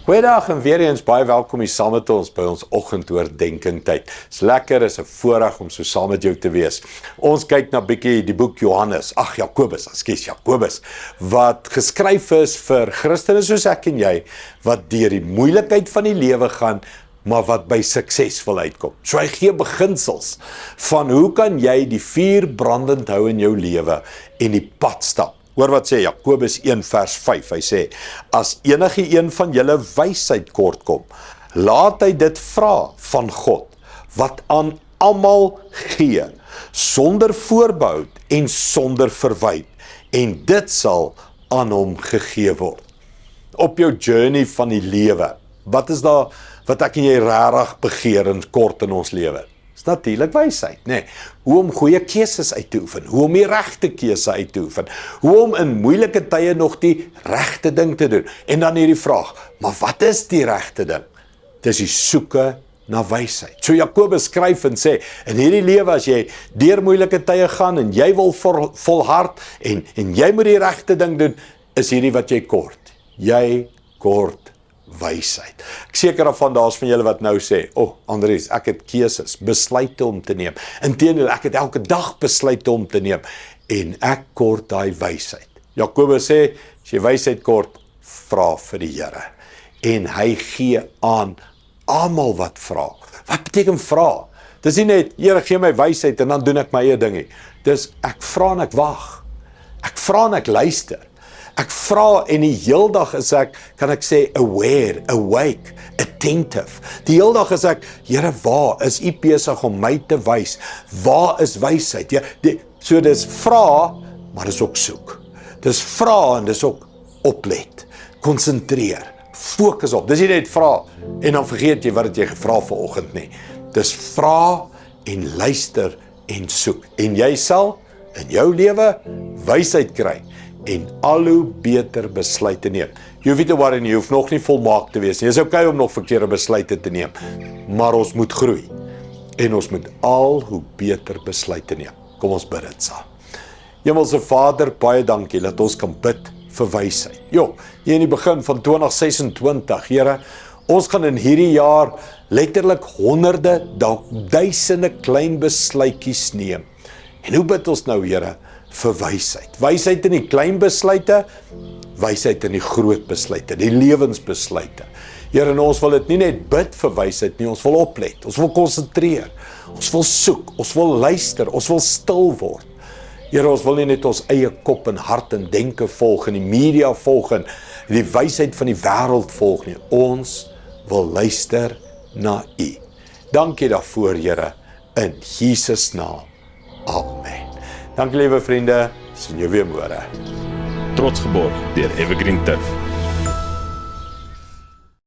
Goeiedag en weer eens baie welkom hier saam met ons by ons oggendoordenkings tyd. Is lekker, is 'n voorreg om so saam met jou te wees. Ons kyk na bietjie die boek Jakobus, wat geskryf is vir Christene soos ek en jy, wat deur die moeilikheid van die lewe gaan, maar wat by sukses wil uitkom. So hy gee beginsels van hoe kan jy die vuur brandend hou in jou lewe en die pad stap. Hoor wat sê Jakobus 1 vers 5, hy sê, as enige een van julle wysheid kort kom, laat hy dit vra van God, wat aan almal gee, sonder voorbehoud en sonder verwyte, en dit sal aan hom gegee word. Op jou journey van die lewe, wat is daar, wat ek en jy regtig begeer en kort in ons lewe? Is natuurlik wysheid, nee. Hoe om goeie keuses uit te oefen, hoe om die regte keuse uit te oefen, hoe om in moeilike tye nog die regte ding te doen. En dan hierdie vraag, maar wat is die regte ding? Dis die soeke na wysheid. So Jakobus skryf en sê, in hierdie lewe as jy deur moeilike tye gaan en jy wil volhard en jy moet die regte ding doen, is hierdie wat jy kort. Jy kort wysheid. Ek seker daarvan daar's van julle wat nou sê, Andries, ek het keuses, besluite om te neem. Inteendeel, ek het elke dag besluite om te neem en ek kort daai wysheid. Jakobus sê, as jy wysheid kort, vra vir die Here. En hy gee aan almal wat vra. Wat beteken vra? Dis nie net, Here gee my wysheid en dan doen ek my eie ding nie. Dis ek vra en ek wag. Ek vra en ek luister. Ek vra en die heel dag is ek, kan ek sê, aware, awake, attentive. Die heel dag is ek, Here, waar is U besig om my te wys? Waar is wysheid? Ja, so dis vra, maar dis ook soek. Dis vra en dis ook oplet, konsentreer, fokus op. Dis nie net vra en dan vergeet jy wat het jy gevra vanoggend nie. Dis vra en luister en soek. En jy sal in jou lewe wysheid kry en al hoe beter besluite neem. Jy hoef nie te worry nie, jy hoef nog nie volmaak te wees nie. Dit is okay om nog verkeerde besluite te neem, maar ons moet groei en ons moet al hoe beter besluite neem. Kom ons bid dit saam. Hemelse Vader, baie dankie dat ons kan bid vir wysheid. Hier in die begin van 2026, Here, ons gaan in hierdie jaar letterlik honderde, dalk duisende klein besluitjies neem. En hoe bid ons nou, Here, vir wysheid? Wysheid in die klein besluite, wysheid in die groot besluite, die lewensbesluite. Here, en ons wil dit nie net bid vir wysheid nie, ons wil oplet, ons wil konsentreer, ons wil soek, ons wil luister, ons wil stil word. Here, ons wil nie net ons eie kop en hart en denke volg en die media volg en die wysheid van die wêreld volg nie. Ons wil luister na U. Dankie daarvoor, Here, in Jesus naam. Amen. Dankie liewe vriende, sien jou weer môre. Trots geborg deur Evergreen Turf.